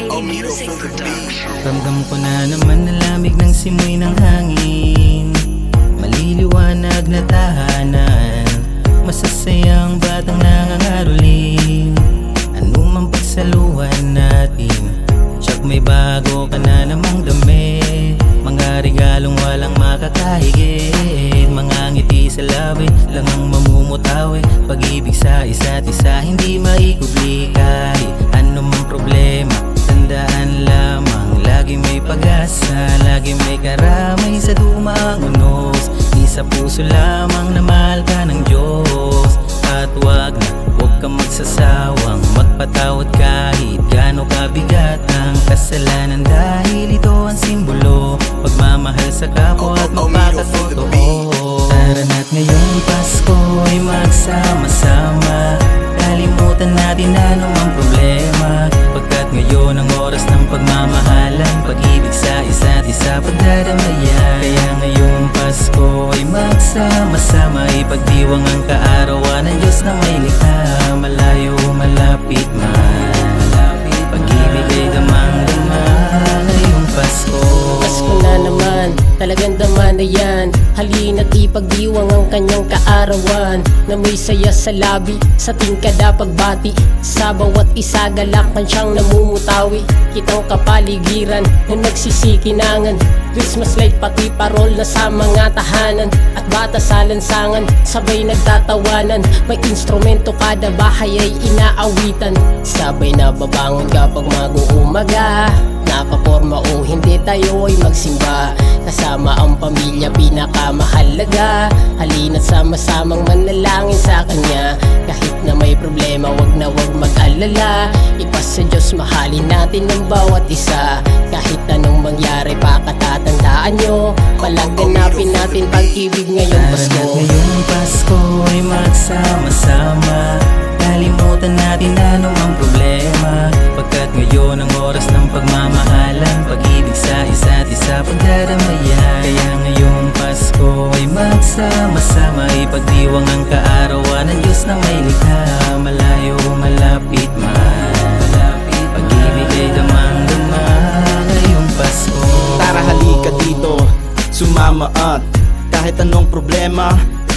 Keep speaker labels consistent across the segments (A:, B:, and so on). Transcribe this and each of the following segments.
A: Ramdam ko na naman na lamig ng simoy ng hangin, maliliwanag na tahanan, masasayang batang nangangaroling. Ano mang pagsaluhan natin, tsak may bago ka na namang damit. Mga regalong walang makakahigit, mga ngiti sa labi lang ang mamumutawi. Pag-ibig sa isa't isa hindi maikubli. Kahit ano mang problema, tandaan lamang lagi may pag-asa, lagi may karamay sa dumaang unos. Di sa puso lamang na mahal ka ng Diyos. At huwag kang magsasawang magpatawad kahit gaano kabigat ang kasalanan, dahil ito ang simbolo pagmamahal sa kapwa at magpakatotoo. Tara na't ngayong Pasko ay magsama-sama, kalimutan natin anumang problema, pagkat ngayon ang oras ng pagmamahalan, pag-ibig sa isa't isa pagdadamayan. Kaya ngayong Pasko ay magsama-sama, ipagdiwang ang kaarawan ng Diyos na may likha. Malayo malapit man, pag-ibig ay damang-dama ngayong Pasko.
B: Pasko na naman, talagang dama na yan. Halina't ipagdiwang ang kanyang kaarawan, na may saya sa labi, sa tingkada pagbati. Sa bawat isa galak man siyang namumutawi, kitang kapaligiran na nagsisikinangan. Christmas light pati parol na sa mga tahanan, at bata sa lansangan sabay nagtatawanan. May instrumento kada bahay ay inaawitan, sabay na babangon kapag mag-uumaga. Nakaporma o hindi tayo ay magsimba, kasama ang pamilya pinakamahalaga. Halina't sama-samang manalangin sa Kanya, kahit na may problema wag na wag mag-alala. Ipas sa Diyos, mahalin natin ang bawat isa, kahit anong mangyari pakatatandaan nyo, palaganapin natin pag-ibig ngayong Pasko.
A: Tara ngayong Pasko ay magsama-sama, kalimutan natin anumang problema, pagkat ngayon ang oras ng pagmamahalan, pag-ibig sa isa't isa pagdadamayan. Kaya ngayong Pasko ay magsama-sama, ipagdiwang ang kaarawan ng Diyos na may likha. Malayo malapit man, pag-ibig ay damang-dama ngayong Pasko.
C: Tara halika dito, sumama at kahit anong problema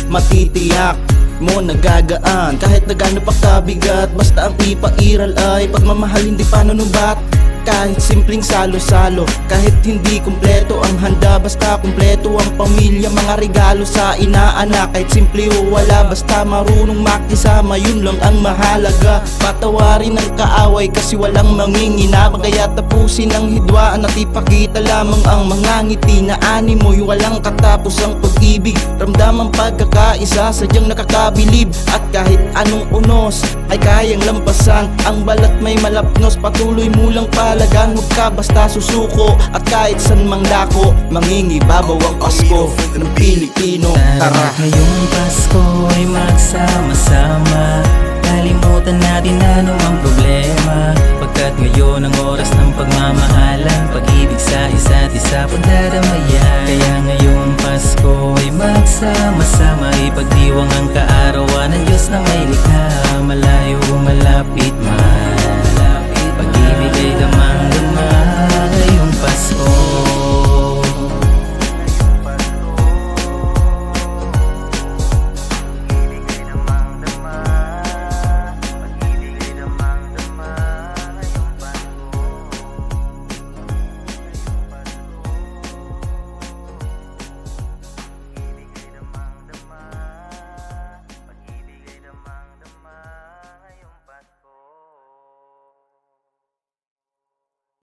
C: matitiyak mo nagagaan. Kahit na gaano pa kabigat, basta ang ipairal ay pagmamahal hindi panunumbat. Kahit simpleng salo-salo, kahit hindi kumpleto ang handa, basta kumpleto ang pamilya. Mga regalo sa inaanak, kahit simple o wala, basta marunong makisama, yun lang ang mahalaga. Patawarin ang kaaway kasi walang manginginabang, kaya tapusin ang hidwaan at ipakita lamang ang mga ngiti na animoy. Walang katapos ang pag-ibig, ramdam ang pagkakaisa, sadyang nakakabilib. At kahit anong unos ay kayang lampasan, ang balat may malapnos, patuloy mo lang palagan. Huwag ka basta susuko, at kahit san mang dako, mangingibabaw ang Pasko ng Pilipino.
A: Tara ngayong Pasko ay magsama-sama, kalimutan natin anumang problema, pagkat ngayon ang oras ng pagmamahalan, pag-ibig sa isa't isa pagdadamayan. Kaya ngayong Pasko ay magsama-sama, ipagdiwang ang kaarawan ng Diyos na may likha. Malayo malapit man,